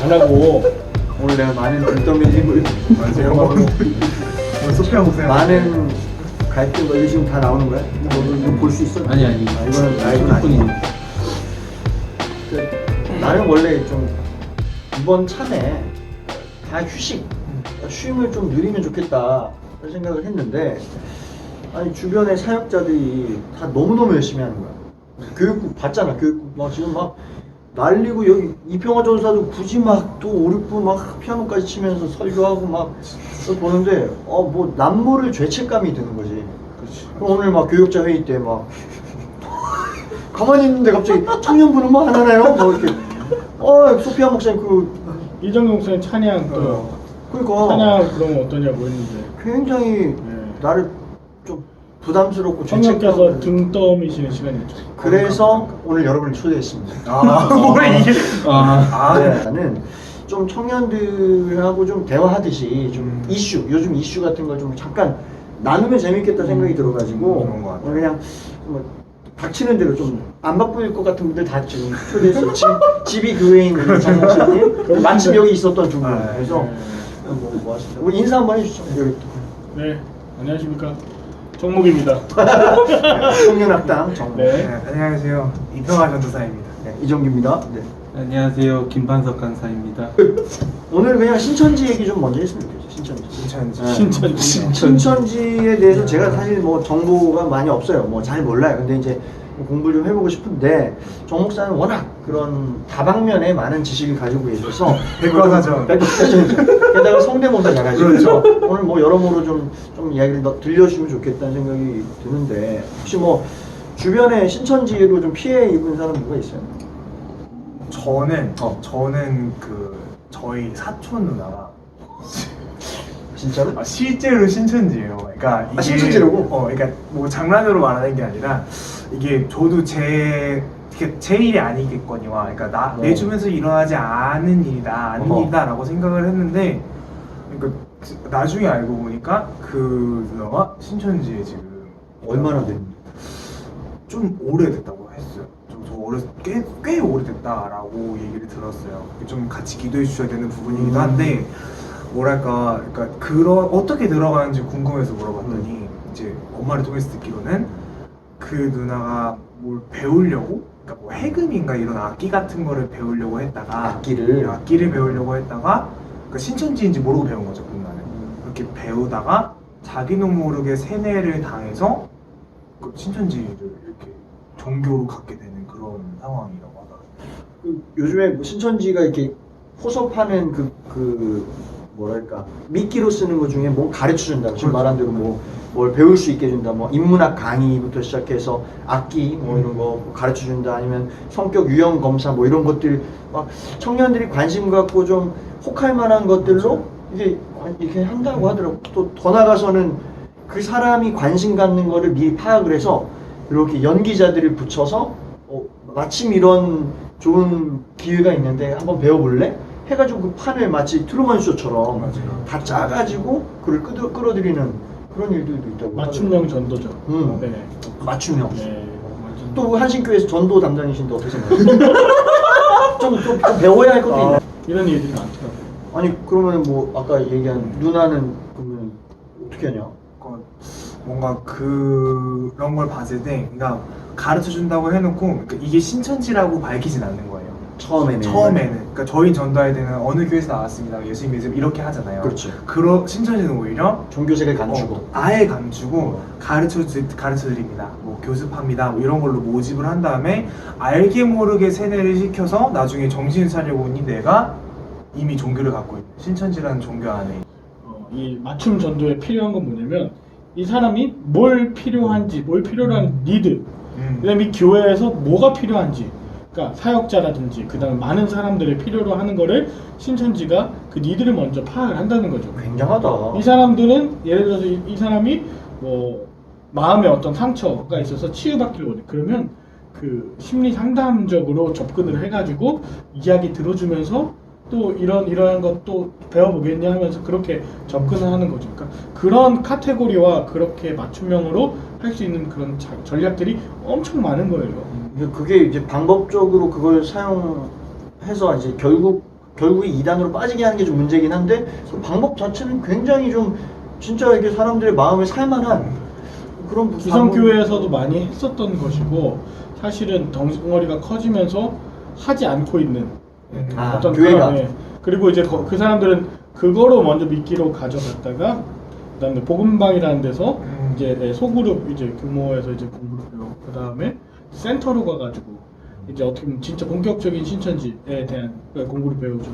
안 하고 오늘 내가 많은 등떠미 힘을 오늘 소피아 목사님 많은 갈등 거 이거 지금 다 나오는 거야? 이거 볼 수 있어? 아니. 이거는 라이브 아니야. 나는 원래 좀 이번 참에 다 쉼을 좀 누리면 좋겠다 그런 생각을 했는데 아니 주변의 사역자들이 다 너무너무 열심히 하는 거야. 교육국 봤잖아. 교육국 막 지금 막 난리고 여기 이평화 전사도 굳이 막 또 5, 6분 막 피아노까지 치면서 설교하고 막 보는데 뭐 남모를 죄책감이 드는 거지. 그렇지. 오늘 막 교육자 회의 때 막 가만히 있는데 갑자기 청년부는 뭐 하나요? 뭐 이렇게 소피아 목사님 이정경 목사님 찬양 또 그러니까 찬양 그러면 어떠냐고 했는데 굉장히 나를 좀 부담스럽고 성령께서 죄책감을 등 떠미시는 시간이었죠. 그래서 오늘 여러분을 초대했습니다. 뭐야 이게 나는 좀 청년들하고 좀 대화하듯이 좀 요즘 이슈 같은 걸 좀 잠깐 나누면 재밌겠다 생각이 들어가지고 그런 것 같아요. 오늘 그냥 뭐 닥치는 대로 좀 안 바쁠 것 같은 분들 다 지금 초대해서 집이 교회에 있는 장모님 마침 여기 있었던 두 분. 그래서 뭐 하시죠? 우리 인사 한번 해주시죠. 여기 네, 안녕하십니까. 정목입니다. 청년학당 정모. 네. 안녕하세요 이평화 전도사입니다. 네, 이정규입니다. 네. 안녕하세요. 김반석 강사입니다. 오늘 그냥 신천지 얘기 좀 먼저 했으면 좋겠어요. 신천지. 신천지. 신천지에 대해서 제가 사실 뭐 정보가 많이 없어요. 뭐 잘 몰라요. 근데 이제 공부를 좀 해보고 싶은데 정 목사는 워낙 그런 다방면에 많은 지식을 가지고 계셔서 백과사전. 게다가 성대모사 잘하시고 그렇죠. 오늘 뭐 여러모로 좀 이야기를 들려주시면 좋겠다는 생각이 드는데 혹시 뭐 주변에 신천지로 좀 피해 입은 사람 누가 있어요? 저는 그 저희 사촌 누나가 진짜로? 실제로 신천지예요. 그러니까 이게 신천지라고? 그러니까 뭐 장난으로 말하는 게 아니라 이게 저도 제 일이 아니겠거니와 그러니까 내 주변에서 일어나지 않은 일이다라고 생각을 했는데 그러니까 나중에 알고 보니까 그 누나가 신천지에 지금 얼마나 됐는데? 좀 오래됐다고 했어요. 꽤 오래됐다라고 얘기를 들었어요. 좀 같이 기도해 주셔야 되는 부분이기도 한데 뭐랄까, 그러니까 어떻게 들어가는지 궁금해서 물어봤더니 이제 엄마를 통해서 듣기로는 그 누나가 뭘 배우려고, 그러니까 뭐 해금인가 이런 악기 같은 거를 배우려고 했다가 악기를 배우려고 했다가 그러니까 신천지인지 모르고 배운 거죠. 그 누나는 그렇게 배우다가 자기도 모르게 세뇌를 당해서 그 신천지를 이렇게 종교로 갖게 되는 그런 상황이라고 하더라고요. 요즘에 뭐 신천지가 이렇게 포섭하는 뭐랄까 미끼로 쓰는 것 중에 뭐 가르쳐준다. 지금 말한 대로 뭘 배울 수 있게 해준다. 뭐 인문학 강의부터 시작해서 악기 뭐 이런 거 가르쳐준다. 아니면 성격 유형 검사 뭐 이런 것들 막 청년들이 관심 갖고 좀 혹할 만한 것들로 이게 이렇게 한다고 하더라고. 또 더 나가서는 그 사람이 관심 갖는 거를 미리 파악을 해서 이렇게 연기자들을 붙여서 마침 이런 좋은 기회가 있는데 한번 배워볼래? 해가지고 그 판을 마치 트루먼 쇼처럼 다 짜가지고 그걸 끌어들이는 그런 일들도 있다고. 맞춤형 전도죠. 네. 맞춤형. 네. 또 한신교회에서 전도 담당이신데 어떻게 생각하세요? 좀 배워야 할 것도 있나요? 이런 일들이 많더라고요. 아니 그러면 뭐 아까 얘기한 누나는 그러면 어떻게 하냐? 뭔가 그런 걸 봤을 때, 그러니까 가르쳐 준다고 해놓고 그러니까 이게 신천지라고 밝히진 않는 거예요. 처음에는. 그러니까 저희 전도할 때는 어느 교회에서 나왔습니다. 예수님 믿음 이렇게 하잖아요. 그렇죠. 신천지는 오히려 종교색을 감추고 아예 감추고 가르쳐 드립니다. 뭐 교습합니다. 뭐 이런 걸로 모집을 한 다음에 알게 모르게 세뇌를 시켜서 나중에 정신을 차리고 보니 내가 이미 종교를 갖고 있는 신천지라는 종교 안에 이 맞춤 전도에 필요한 건 뭐냐면 이 사람이 뭘 필요한지, 뭘 필요로 하는 니드, 그다음에 이 교회에서 뭐가 필요한지, 그러니까 사역자라든지 그다음에 많은 사람들의 필요로 하는 거를 신천지가 그 니드를 먼저 파악을 한다는 거죠. 굉장하다. 이 사람들은 예를 들어서 이 사람이 뭐 마음에 어떤 상처가 있어서 치유받기를 원해. 그러면 그 심리 상담적으로 접근을 해가지고 이야기 들어주면서 또 이러한 것도 배워보겠냐 하면서 그렇게 접근을 하는 거죠. 그러니까 그런 카테고리와 그렇게 맞춤형으로 할 수 있는 그런 전략들이 엄청 많은 거예요. 그게 이제 방법적으로 그걸 사용해서 이제 결국 결국에 이단으로 빠지게 하는 게 좀 문제긴 한데 그 방법 자체는 굉장히 좀 진짜 이게 사람들의 마음을 살만한 그런 기성교회에서도 많이 했었던 것이고 사실은 덩어리가 커지면서 하지 않고 있는 어떤 교회가 그런, 그리고 이제 그 사람들은 그거로 먼저 미끼로 가져갔다가 그다음에 복음방이라는 데서 이제 소그룹 이제 규모에서 이제 공부를 배우고 그다음에 센터로 가가지고 이제 어떻게 보면 진짜 본격적인 신천지에 대한 공부를 배우죠.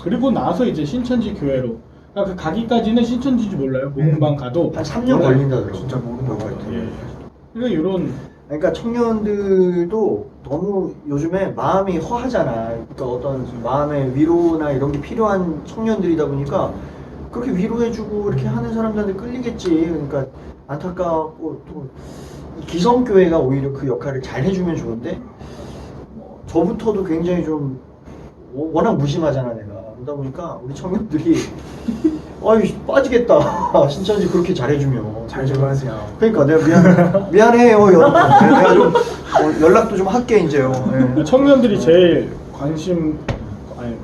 그리고 나서 이제 신천지 교회로 그러니까 그 가기까지는 신천지인지 몰라요. 복음방 가도 한 3년 몰라요. 걸린다더라고요. 진짜 모르는 것 같아요. 예. 그러니까 이런 그러니까 청년들도 너무 요즘에 마음이 허하잖아. 그러니까 어떤 마음의 위로나 이런 게 필요한 청년들이다 보니까 그렇게 위로해주고 이렇게 하는 사람들한테 끌리겠지. 그러니까 안타깝고 또 기성교회가 오히려 그 역할을 잘 해주면 좋은데 저부터도 굉장히 좀 워낙 무심하잖아 내가. 그러다 보니까 우리 청년들이 아이 빠지겠다. 신천지 그렇게 잘해주면 잘 좀 하세요. 그러니까 내가 미안해요 여러분. 내가 좀 연락도 좀 할게 이제요. 예. 청년들이 제일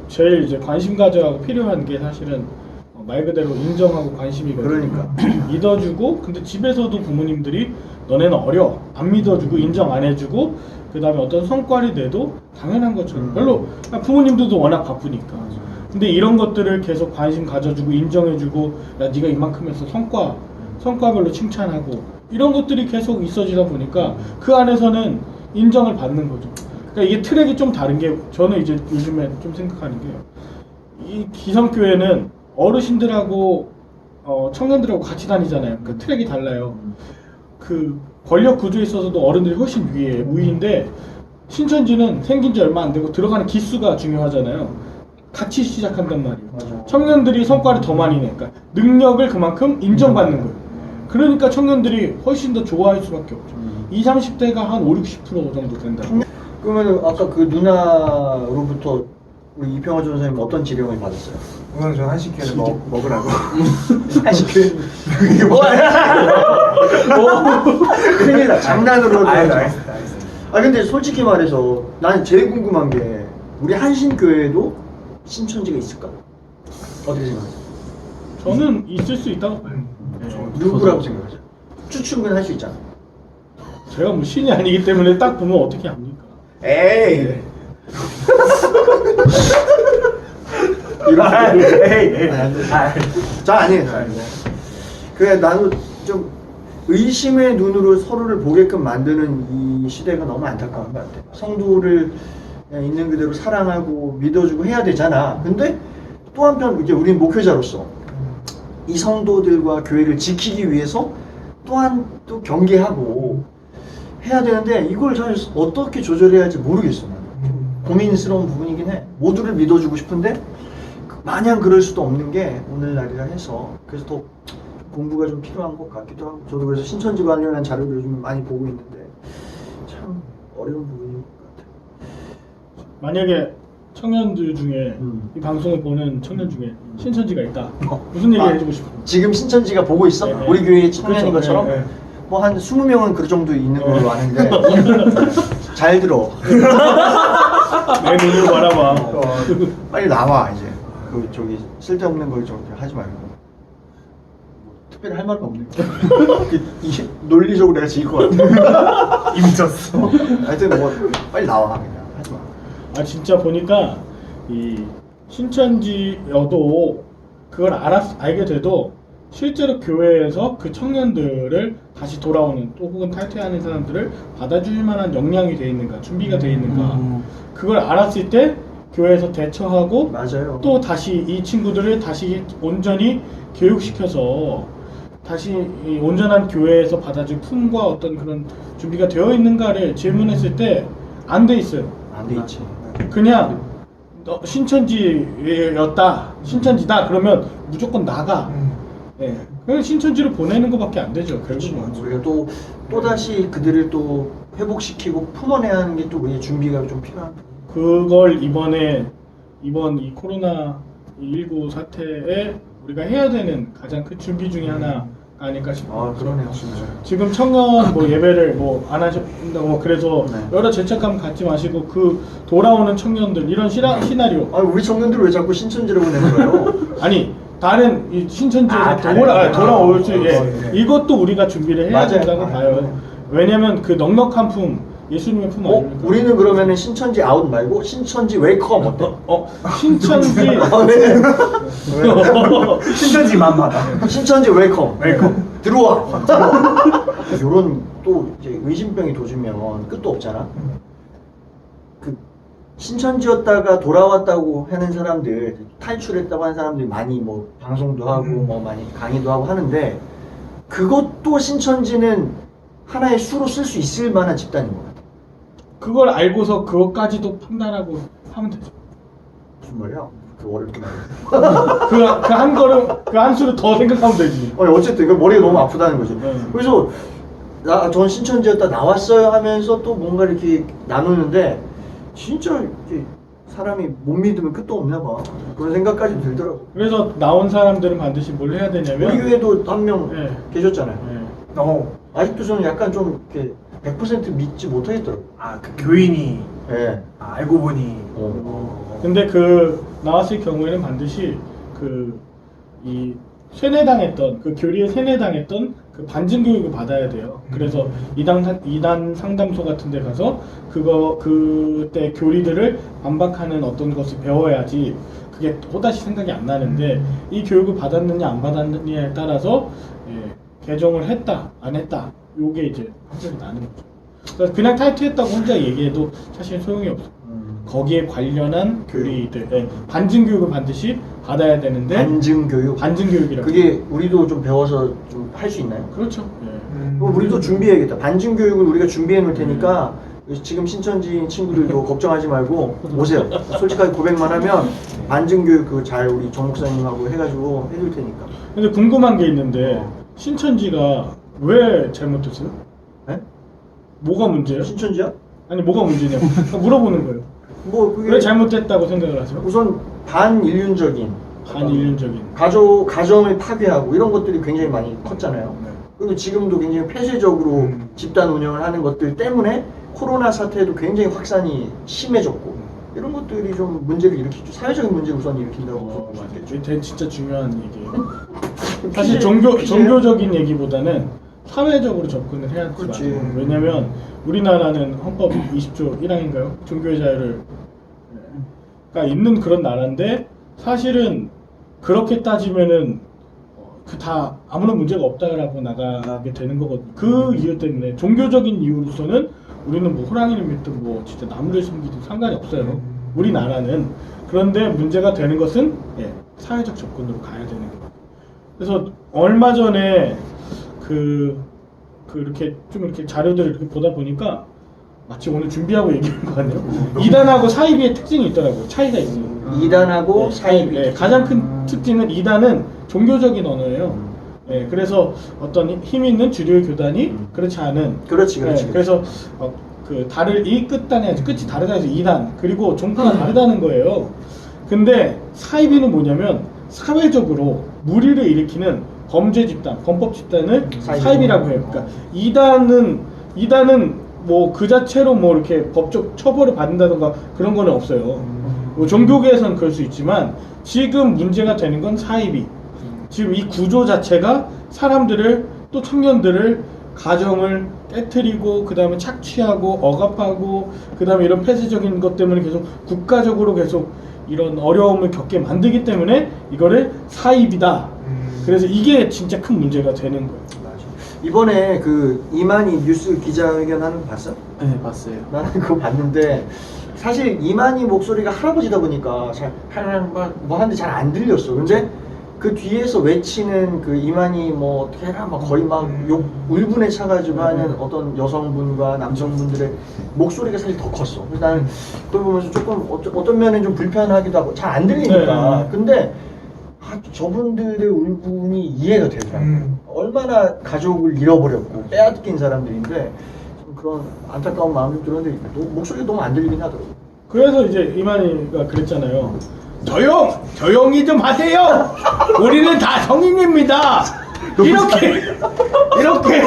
제일 이제 관심 가져가고 필요한 게 사실은 말 그대로 인정하고 관심이거든요. 그러니까. 믿어주고 근데 집에서도 부모님들이 너네는 어려 안 믿어주고 인정 안 해주고 그 다음에 어떤 성과를 내도 당연한 것처럼 별로 부모님들도 워낙 바쁘니까 근데 이런 것들을 계속 관심 가져주고 인정해주고 야 네가 이만큼 해서 성과별로 칭찬하고 이런 것들이 계속 있어지다 보니까 그 안에서는 인정을 받는 거죠. 그러니까 이게 트랙이 좀 다른 게 저는 이제 요즘에 좀 생각하는 게요. 이 기성교회는 어르신들하고 청년들하고 같이 다니잖아요. 그 트랙이 달라요. 그 권력 구조에 있어서도 어른들이 훨씬 우위인데 신천지는 생긴 지 얼마 안 되고 들어가는 기수가 중요하잖아요. 같이 시작한단 말이에요. 맞아. 청년들이 성과를 더 많이 내. 그러니까 능력을 그만큼 인정받는 거예요. 그러니까 청년들이 훨씬 더 좋아할 수밖에 없죠. 20, 30대가 한 5, 60% 정도 된다. 그러면 아까 그 누나로부터 우리 이평화 전사님 어떤 지령을 받았어요? 우선 저 한식회를 먹으라고. 사실 이게 뭐야? 큰일이다. 장난으로. 알겠습니다. 아 근데 솔직히 말해서 난 제일 궁금한 게 우리 한신교회에도 신천지가 있을까? 어떻게 생각하세요? 저는 있을 수 있다고 봐요. 네. 누구라고 생각하세요? 추측은 할 수 있잖아. 제가 뭐 신이 아니기 때문에 딱 보면 어떻게 합니까? 에이. 에이. 자 아니에요. 그래 나도 좀 의심의 눈으로 서로를 보게끔 만드는 이 시대가 너무 안타까운 것 같아. 성도를 그냥 있는 그대로 사랑하고 믿어주고 해야 되잖아. 근데 또 한편 이제 우리는 목회자로서 이 성도들과 교회를 지키기 위해서 또한 또 경계하고 해야 되는데 이걸 잘 어떻게 조절해야 할지 모르겠어. 나는. 고민스러운 부분이긴 해. 모두를 믿어주고 싶은데 마냥 그럴 수도 없는 게 오늘날이라 해서 그래서 더 공부가 좀 필요한 것 같기도 하고 저도 그래서 신천지 관련한 자료를 요즘 많이 보고 있는데 참 어려운 부분인 것 같아요. 만약에 청년들 중에 이 방송을 보는 청년 중에 신천지가 있다. 무슨 얘기 아, 해주고 싶어? 지금 신천지가 보고 있어? 네, 네. 우리 교회 청년인 그렇죠. 것처럼? 네, 네. 뭐 한 20명은 그 정도 있는 걸로 네. 아는데 잘 들어. 내 눈으로 바라봐. 빨리 나와 이제. 그 저기 쓸데없는 걸 좀 하지 말고. 뭐, 특별히 할 말은 없네. 이 논리적으로 내가 질 것 같아. 이미 졌어. 하여튼 뭐 빨리 나와 그냥 하지 마. 아 진짜 보니까 이 신천지여도 그걸 알게 돼도 실제로 교회에서 그 청년들을 다시 돌아오는 또 혹은 탈퇴하는 사람들을 받아줄 만한 역량이 돼 있는가 준비가 돼 있는가 그걸 알았을 때 교회에서 대처하고 맞아요. 또 다시 이 친구들을 다시 온전히 교육시켜서 다시 이 온전한 교회에서 받아줄 품과 어떤 그런 준비가 되어 있는가를 질문했을 때 안 돼 있어요. 안 돼 있지. 그냥 너 신천지였다, 신천지다 그러면 무조건 나가. 예, 그냥 신천지로 보내는 것밖에 안 되죠. 결국은. 우리가 또 다시 그들을 또 회복시키고 품어내야 하는 게 또 우리의 준비가 좀 필요한. 그걸 이번 이 코로나 19 사태에 우리가 해야 되는 가장 큰 준비 중에 하나 아닐까 싶어요. 아 그러네요. 지금 청년 뭐 예배를 뭐 안 하신다고 뭐 그래서 네. 여러 죄책감 갖지 마시고 그 돌아오는 청년들 이런 시나리오 아 우리 청년들 왜 자꾸 신천지라고 내는 거예요? 아니 다른 이 신천지에서 다른 돌아올 수 네. 이것도 우리가 준비를 해야 맞아요. 된다고 봐요. 왜냐면 그 넉넉한 품 예수님의 품 아닙니까? 우리는 그러면은 신천지 아웃 말고 신천지 웨이컴 어때? 신천지 아, 네. 신천지 맘마다. 신천지 웨이컴. 들어와. 이런 또 이제 의심병이 도주면 끝도 없잖아. 그 신천지였다가 돌아왔다고 하는 사람들, 탈출했다고 하는 사람들이 많이 뭐 방송도 하고 뭐 많이 강의도 하고 하는데 그것도 신천지는 하나의 수로 쓸 수 있을 만한 집단인 것 같아. 그걸 알고서 그것까지도 판단하고 하면 되죠. 무슨 말이야? 그 어렵게 말해. 그 한 걸음 그 한 수를 더 생각하면 되지. 어쨌든 그 머리가 너무 아프다는 거지. 네. 그래서 전 신천지였다 나왔어요 하면서 또 뭔가 이렇게 나누는데 진짜 이렇게 사람이 못 믿으면 끝도 없나 봐. 그런 생각까지 들더라고. 그래서 나온 사람들은 반드시 뭘 해야 되냐면 우리 교회도 한 명 네. 계셨잖아요. 네. 아직도 저는 약간 좀 이렇게 100% 믿지 못하겠더라고. 아그 교인이 예. 알고 보니. 근데 그 나왔을 경우에는 반드시 그 이 세뇌당했던 그 교리에 세뇌당했던 그 반증 교육을 받아야 돼요. 그래서 이단 상담소 같은 데 가서 그때 교리들을 반박하는 어떤 것을 배워야지 그게 또다시 생각이 안 나는데 이 교육을 받았느냐 안 받았느냐에 따라서 개종을 했다 안 했다 요게 이제 판별이 나는 거죠. 그래서 그냥 탈퇴했다고 혼자 얘기해도 사실 소용이 없어. 거기에 관련한 교리들 반증 교육을 반드시 받아야 되는데 반증 교육. 반증 교육이라고. 그게 우리도 좀 배워서 좀 할 수 있나요? 그렇죠. 그럼 우리도 준비해야겠다. 반증 교육을 우리가 준비해 놓을 테니까 지금 신천지인 친구들도 걱정하지 말고 오세요. 솔직하게 고백만 하면 반증 교육 그거 잘 우리 정 목사님하고 해가지고 해줄 테니까. 근데 궁금한 게 있는데 신천지가 왜 잘못했어요? 네? 뭐가 문제예요? 신천지야? 아니 뭐가 문제냐고 물어보는 거예요. 뭐 그게 왜 잘못됐다고 생각을 하세요? 우선 반인륜적인 반인륜적인. 가정을 파괴하고 이런 것들이 굉장히 많이 컸잖아요. 네. 그리고 지금도 굉장히 폐쇄적으로 집단 운영을 하는 것들 때문에 코로나 사태도 굉장히 확산이 심해졌고 이런 것들이 좀 문제를 일으키죠. 사회적인 문제를 우선 일으킨다고 볼수 맞아요. 있겠죠. 이게 진짜 중요한 얘기예요. 피해- 사실 피해예요? 종교적인 얘기보다는 사회적으로 접근을 해야 되지 그렇지. 않아요. 왜냐면 우리나라는 헌법 20조 1항인가요? 종교의 자유가 있는 그런 나라인데 사실은 그렇게 따지면은 그 다 아무런 문제가 없다라고 나가게 되는 거거든요. 그 이유 때문에 종교적인 이유로서는 우리는 뭐 호랑이를 믿든 뭐 진짜 나무를 숨기든 상관이 없어요. 우리나라는. 그런데 문제가 되는 것은 사회적 접근으로 가야 되는 거예요. 그래서 얼마 전에 이렇게 좀 이렇게 자료들을 이렇게 보다 보니까 마치 오늘 준비하고 얘기한 것 같네요. 이단하고 사이비의 특징이 있더라고요. 차이가 있어요. 이단하고 사이비. 가장 큰 특징은 이단은 종교적인 언어예요. 그래서 어떤 힘 있는 주류 교단이 그렇지 않은. 그렇지. 그래서 이 끝단에 끝이 다르다 해서 이단 그리고 종파가 다르다는 거예요. 근데 사이비는 뭐냐면 사회적으로 무리를 일으키는 범죄 집단, 범법 집단을 사이비라고 해요. 그러니까 이단은 뭐 그 자체로 뭐 이렇게 법적 처벌을 받는다던가 그런 거는 없어요. 뭐 종교계에서는 그럴 수 있지만 지금 문제가 되는 건 사이비. 지금 이 구조 자체가 사람들을 또 청년들을 가정을 깨트리고 그 다음에 착취하고 억압하고 그 다음에 이런 폐쇄적인 것 때문에 계속 국가적으로 계속 이런 어려움을 겪게 만들기 때문에 이거를 사이비다. 그래서 이게 진짜 큰 문제가 되는 거예요. 이번에 그 이만희 뉴스 기자회견 하는 거 봤어? 네, 봤어요. 나는 그거 봤는데 사실 이만희 목소리가 할아버지다 보니까 뭐 하는데 잘 안 들렸어. 근데 그 뒤에서 외치는 그 이만희 뭐 어떻게 해라 막 거의 막 욕 울분에 차가지고 하는 어떤 여성분과 남성분들의 목소리가 사실 더 컸어. 그래서 나는 그걸 보면서 조금 어떤 면은 좀 불편하기도 하고 잘 안 들리니까. 네. 근데 저분들의 울분이 이해가 되더라고. 얼마나 가족을 잃어버렸고 빼앗긴 사람들인데 좀 그런 안타까운 마음이 들었는데 목소리가 너무 안 들리긴 하더라고. 그래서 이제 이만희가 그랬잖아요. 조용히 좀 하세요. 우리는 다 성인입니다. 이렇게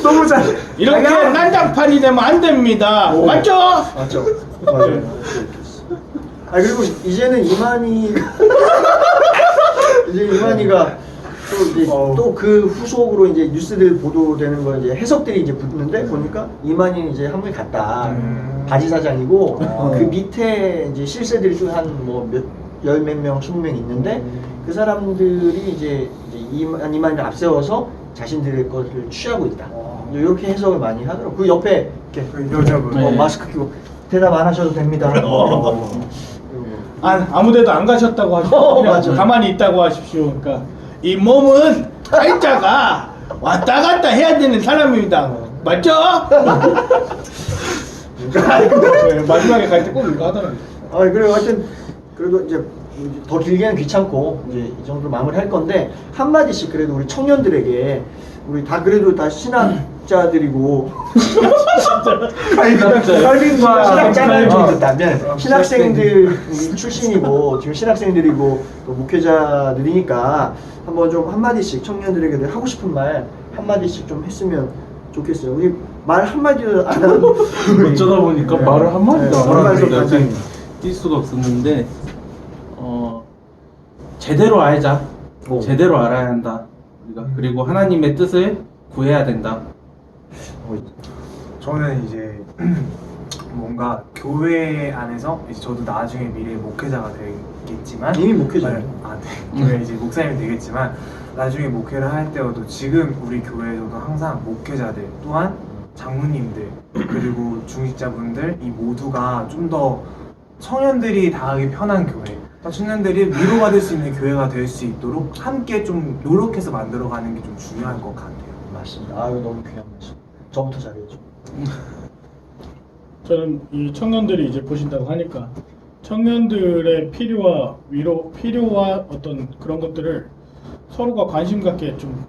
너무 잘. 이렇게 난장판이 되면 안 됩니다. 오. 맞죠? 맞죠? 맞아요. 아 그리고 이제는 이만희가 또 이제 또 그 후속으로 이제 뉴스들 보도되는 거 이제 해석들이 이제 붙는데 보니까 이만희는 이제 한국에 갔다. 바지 사장이고 그 밑에 이제 실세들이 좀 한 뭐 열 몇 명, 20명 있는데 그 사람들이 이제 이만희를 앞세워서 자신들의 것을 취하고 있다. 이렇게 해석을 많이 하더라고. 그 옆에 이렇게 그 여자분. 네. 마스크 끼고 대답 안 하셔도 됩니다. 아무데도 안 가셨다고 하십시오. 그냥 맞아. 가만히 있다고 하십시오. 그러니까 이 몸은 팔자가 왔다 갔다 해야 되는 사람입니다. 맞죠? 네, 마지막에 갈 때 꼭 이거 하더라고요. 그리고 하여튼 그래도 이제 더 길게는 귀찮고 이제 이 정도 마무리할 건데 한 마디씩 그래도 우리 청년들에게 우리 다 그래도 다 신학자들이고 신학자는 좀 듣다면 신학생들 출신이고 지금 신학생들이고 또 목회자들이니까 한번 좀 한 마디씩 청년들에게 하고 싶은 말 한 마디씩 좀 했으면 좋겠어요. 우리 말 한 마디도 안 하는 어쩌다 보니까 말을 한마디도 안 한마디도 하는데 안 갑자기 하는. 뛸 수가 없었는데 제대로 알자. 오. 제대로 알아야 한다. 우리가 그리고 하나님의 뜻을 구해야 된다. 저는 이제 뭔가 교회 안에서 이제 저도 나중에 미래 목회자가 되겠지만 이미 목회자예요. 네. 교회 이제 목사님이 되겠지만 나중에 목회를 할 때여도 지금 우리 교회에서도 항상 목회자들 또한 장로님들 그리고 중직자분들 이 모두가 좀 더 청년들이 다하기 편한 교회 또 청년들이 위로받을 수 있는 교회가 될 수 있도록 함께 좀 노력해서 만들어가는 게 좀 중요한 것 같아요. 맞습니다. 아유 너무 귀한 말씀. 저부터 잘해야죠. 저는 이 청년들이 이제 보신다고 하니까 청년들의 필요와 어떤 그런 것들을 서로가 관심 갖게 좀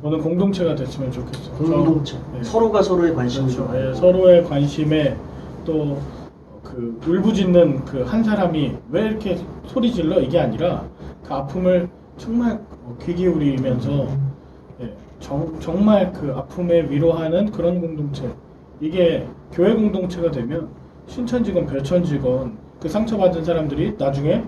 어느 공동체가 됐으면 좋겠어요. 공동체. 네. 서로가 서로의 관심을 그렇죠. 좀 예, 알고. 서로의 관심에 또 그 울부짖는 그 한 사람이 왜 이렇게 소리 질러 이게 아니라 그 아픔을 정말 귀 기울이면서 예, 정말 그 아픔에 위로하는 그런 공동체 이게 교회 공동체가 되면 신천지건 별천지건 그 상처받은 사람들이 나중에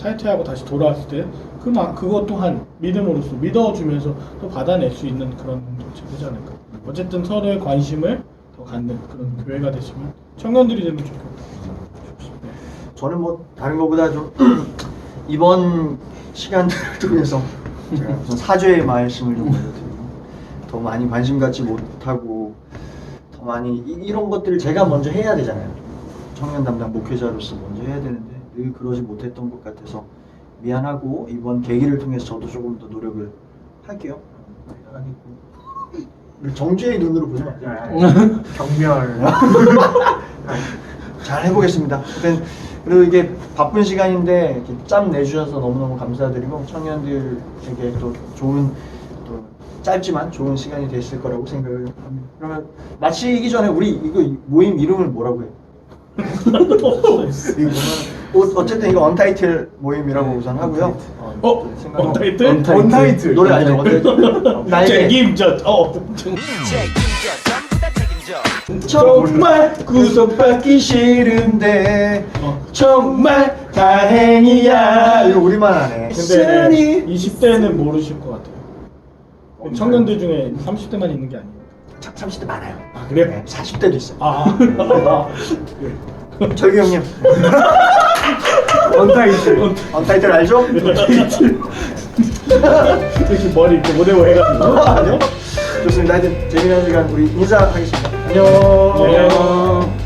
탈퇴하고 다시 돌아왔을 때 그것 또한 믿음으로써 믿어주면서 또 받아낼 수 있는 그런 공동체 되지 않을까. 어쨌든 서로의 관심을 더 갖는 그런 교회가 됐으면 청년들이 되면 좋겠다. 저는 뭐 다른 것보다 좀 이번 시간들을 통해서 제가 우선 사죄의 말씀을 좀 올려드리고 더 많이 관심 갖지 못하고 더 많이 이런 것들을 제가 먼저 해야 되잖아요. 청년 담당 목회자로서 먼저 해야 되는데 늘 그러지 못했던 것 같아서 미안하고 이번 계기를 통해서 저도 조금 더 노력을 할게요. 하겠고 정죄의 눈으로 보지 마세요. 경멸. 잘 해보겠습니다. 그리고 이게 바쁜 시간인데 이렇게 짬 내주셔서 너무너무 감사드리고 청년들에게 또 좋은 또 짧지만 좋은 시간이 됐을 거라고 생각을 합니다. 그러면 마치기 전에 우리 이거 모임 이름을 뭐라고 해요? 어쨌든 이거 언타이틀 모임이라고 우선 하고요. 언타이틀? 언타이틀. 노래 아니죠? 언타이틀. 나에게 책임져. 정말 구속받기 싫은데 정말 다행이야. 이거 우리만 하네. 근데 20대는 모르실 것 같아요. 청년들 중에 30대만 있는 게 아니에요. 30대 많아요. 아 그래요? 네, 40대도 있어요. 철규 형님. 언타이틀. 언타이틀 알죠? 이렇게 머리 이렇게 모델로 해가지고. 아니요? 좋습니다. 하여튼 재미난 시간 우리 인사하겠습니다. 안녕. 안녕.